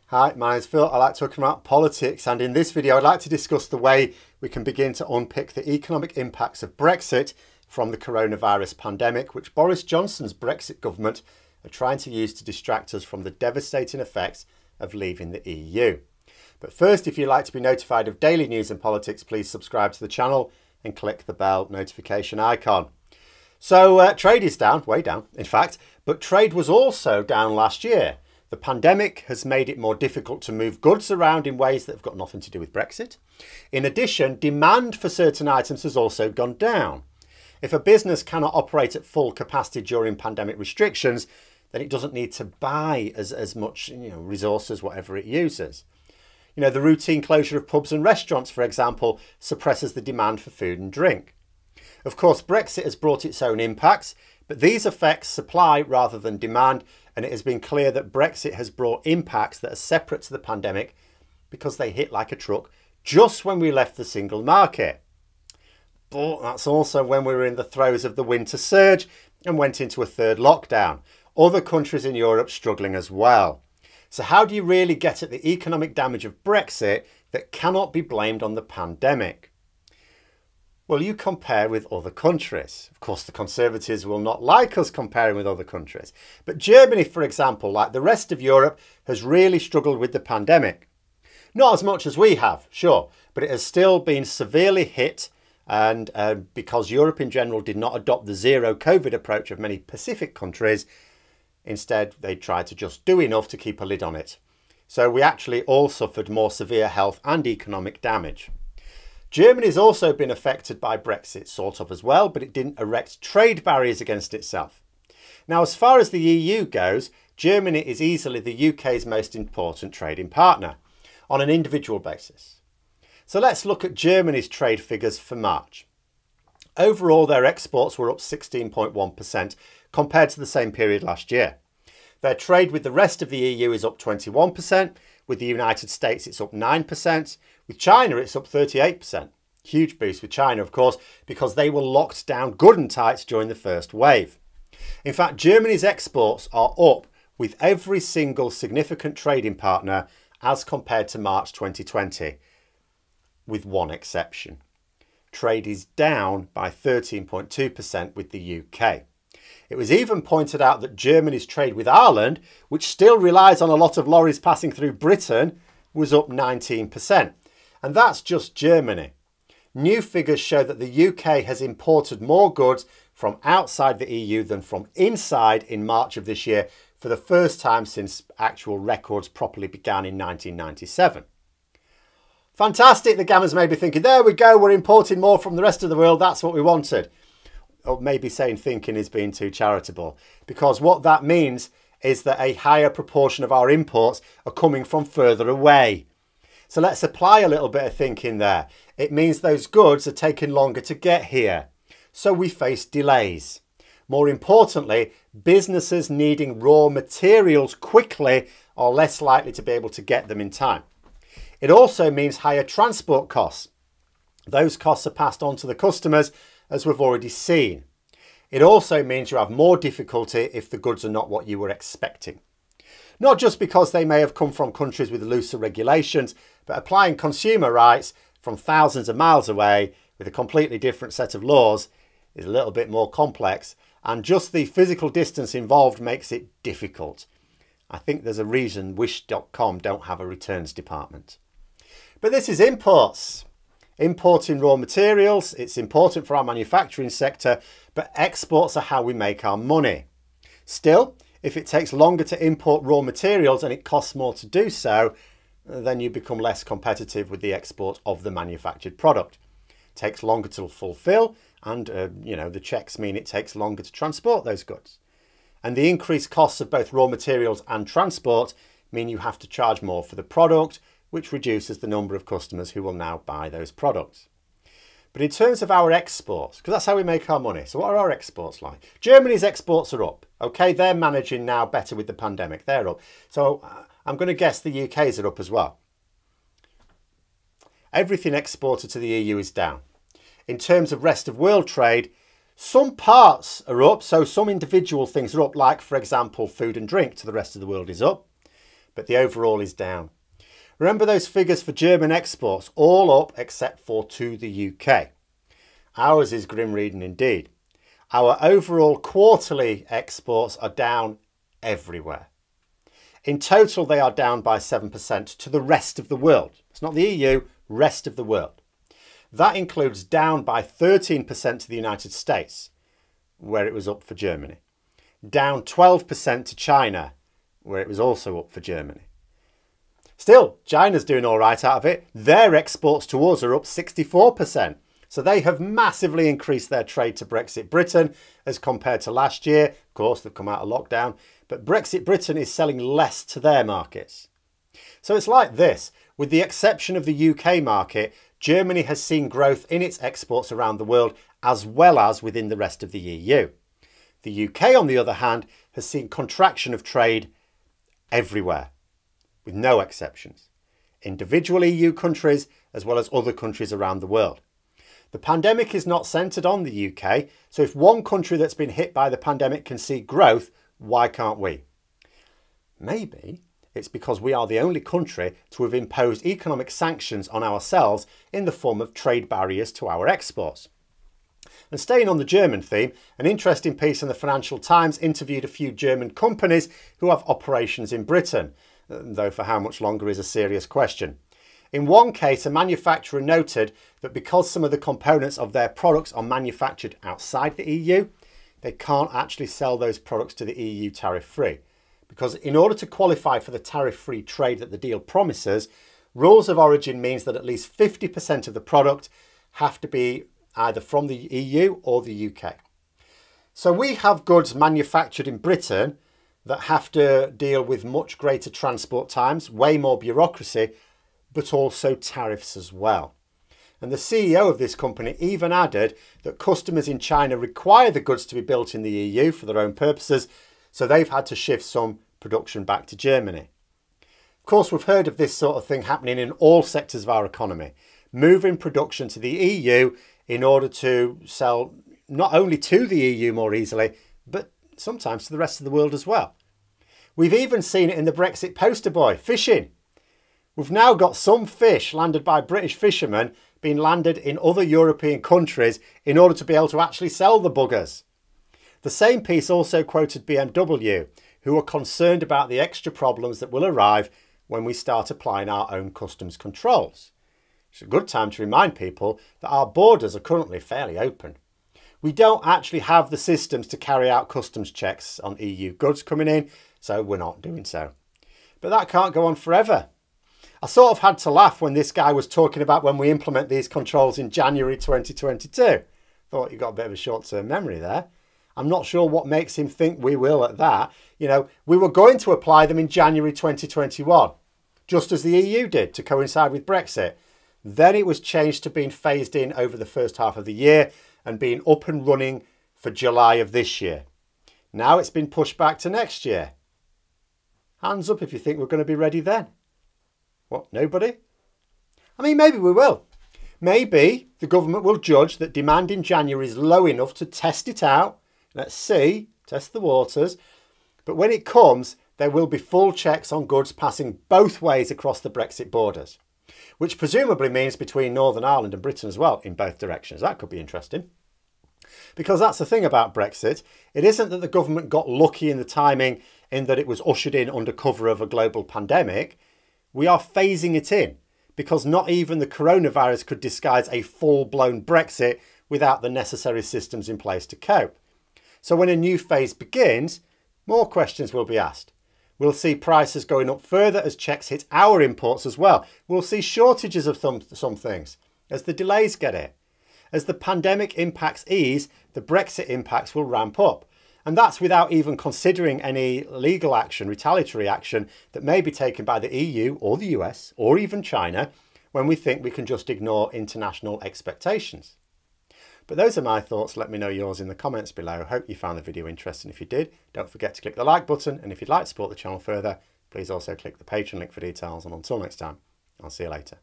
Hi, my name's Phil. I like talking about politics, and in this video I'd like to discuss the way we can begin to unpick the economic impacts of Brexit from the coronavirus pandemic, which Boris Johnson's Brexit government are trying to use to distract us from the devastating effects of leaving the EU. But first, if you'd like to be notified of daily news and politics, please subscribe to the channel and click the bell notification icon. So trade is down, way down in fact, but trade was also down last year. The pandemic has made it more difficult to move goods around in ways that have got nothing to do with Brexit. In addition, demand for certain items has also gone down. If a business cannot operate at full capacity during pandemic restrictions, then it doesn't need to buy as much resources, whatever it uses. The routine closure of pubs and restaurants, for example, suppresses the demand for food and drink. Of course, Brexit has brought its own impacts, but these affect supply rather than demand, and it has been clear that Brexit has brought impacts that are separate to the pandemic because they hit like a truck just when we left the single market. But that's also when we were in the throes of the winter surge and went into a third lockdown. Other countries in Europe struggling as well. So how do you really get at the economic damage of Brexit that cannot be blamed on the pandemic? Well, you compare with other countries. Of course, the Conservatives will not like us comparing with other countries. But Germany, for example, like the rest of Europe, has really struggled with the pandemic. Not as much as we have, sure, but it has still been severely hit, and because Europe in general did not adopt the zero COVID approach of many Pacific countries, instead they tried to just do enough to keep a lid on it. So we actually all suffered more severe health and economic damage. Germany has also been affected by Brexit, sort of as well, but it didn't erect trade barriers against itself. Now, as far as the EU goes, Germany is easily the UK's most important trading partner on an individual basis. So let's look at Germany's trade figures for March. Overall, their exports were up 16.1% compared to the same period last year. Their trade with the rest of the EU is up 21%. With the United States, it's up 9%. With China, it's up 38%. Huge boost with China, of course, because they were locked down good and tight during the first wave. In fact, Germany's exports are up with every single significant trading partner as compared to March 2020, with one exception. Trade is down by 13.2% with the UK. It was even pointed out that Germany's trade with Ireland, which still relies on a lot of lorries passing through Britain, was up 19%. And that's just Germany. New figures show that the UK has imported more goods from outside the EU than from inside in March of this year, for the first time since actual records properly began in 1997. Fantastic, the Gammons may be thinking, there we go, we're importing more from the rest of the world, that's what we wanted. Or maybe saying thinking is being too charitable, because what that means is that a higher proportion of our imports are coming from further away. So let's apply a little bit of thinking there. It means those goods are taking longer to get here. So we face delays. More importantly, businesses needing raw materials quickly are less likely to be able to get them in time. It also means higher transport costs. Those costs are passed on to the customers, as we've already seen. It also means you have more difficulty if the goods are not what you were expecting. Not just because they may have come from countries with looser regulations, but applying consumer rights from thousands of miles away with a completely different set of laws is a little bit more complex, and just the physical distance involved makes it difficult. I think there's a reason Wish.com don't have a returns department. But this is imports. Importing raw materials, it's important for our manufacturing sector, but exports are how we make our money. Still, if it takes longer to import raw materials and it costs more to do so, then you become less competitive with the export of the manufactured product. It takes longer to fulfill, and the checks mean it takes longer to transport those goods. And the increased costs of both raw materials and transport mean you have to charge more for the product, which reduces the number of customers who will now buy those products. But in terms of our exports, because that's how we make our money, so what are our exports like? Germany's exports are up. Okay, they're managing now better with the pandemic. They're up. So I'm going to guess the UK's are up as well. Everything exported to the EU is down. In terms of rest of world trade, some parts are up, so some individual things are up, like, for example, food and drink to the rest of the world is up. but the overall is down. Remember those figures for German exports, all up except for to the UK. Ours is grim reading indeed. Our overall quarterly exports are down everywhere. In total, they are down by 7% to the rest of the world. It's not the EU, rest of the world. That includes down by 13% to the United States, where it was up for Germany. Down 12% to China, where it was also up for Germany. Still, China's doing all right out of it. Their exports to us are up 64%. So they have massively increased their trade to Brexit Britain as compared to last year. Of course, they've come out of lockdown, but Brexit Britain is selling less to their markets. So it's like this. With the exception of the UK market, Germany has seen growth in its exports around the world as well as within the rest of the EU. The UK, on the other hand, has seen contraction of trade everywhere, with no exceptions. Individual EU countries as well as other countries around the world. The pandemic is not centred on the UK, so if one country that's been hit by the pandemic can see growth, why can't we? Maybe it's because we are the only country to have imposed economic sanctions on ourselves in the form of trade barriers to our exports. And staying on the German theme, an interesting piece in the Financial Times interviewed a few German companies who have operations in Britain, though for how much longer is a serious question. In one case, a manufacturer noted that because some of the components of their products are manufactured outside the EU, they can't actually sell those products to the EU tariff-free. Because in order to qualify for the tariff-free trade that the deal promises, rules of origin means that at least 50% of the product have to be either from the EU or the UK. So we have goods manufactured in Britain that have to deal with much greater transport times, way more bureaucracy, but also tariffs as well. And the CEO of this company even added that customers in China require the goods to be built in the EU for their own purposes, so they've had to shift some production back to Germany. Of course, we've heard of this sort of thing happening in all sectors of our economy, moving production to the EU in order to sell not only to the EU more easily, but sometimes to the rest of the world as well. We've even seen it in the Brexit poster boy, fishing. We've now got some fish landed by British fishermen being landed in other European countries in order to be able to actually sell the buggers. The same piece also quoted BMW, who are concerned about the extra problems that will arrive when we start applying our own customs controls. It's a good time to remind people that our borders are currently fairly open. We don't actually have the systems to carry out customs checks on EU goods coming in, so we're not doing so. But that can't go on forever. I sort of had to laugh when this guy was talking about when we implement these controls in January 2022. Thought you got a bit of a short-term memory there. I'm not sure what makes him think we will at that. You know, we were going to apply them in January 2021, just as the EU did to coincide with Brexit. Then it was changed to being phased in over the first half of the year and being up and running for July of this year. Now it's been pushed back to next year. Hands up if you think we're going to be ready then. What, nobody? I mean, maybe we will. Maybe the government will judge that demand in January is low enough to test it out. Let's see, test the waters. But when it comes, there will be full checks on goods passing both ways across the Brexit borders, which presumably means between Northern Ireland and Britain as well, in both directions. That could be interesting. Because that's the thing about Brexit. It isn't that the government got lucky in the timing in that it was ushered in under cover of a global pandemic. We are phasing it in because not even the coronavirus could disguise a full-blown Brexit without the necessary systems in place to cope. So when a new phase begins, more questions will be asked. We'll see prices going up further as checks hit our imports as well. We'll see shortages of some things as the delays get in. As the pandemic impacts ease, the Brexit impacts will ramp up. And that's without even considering any legal action, retaliatory action that may be taken by the EU or the US or even China when we think we can just ignore international expectations. But those are my thoughts. Let me know yours in the comments below. Hope you found the video interesting. If you did, don't forget to click the like button. And if you'd like to support the channel further, please also click the Patreon link for details. And until next time, I'll see you later.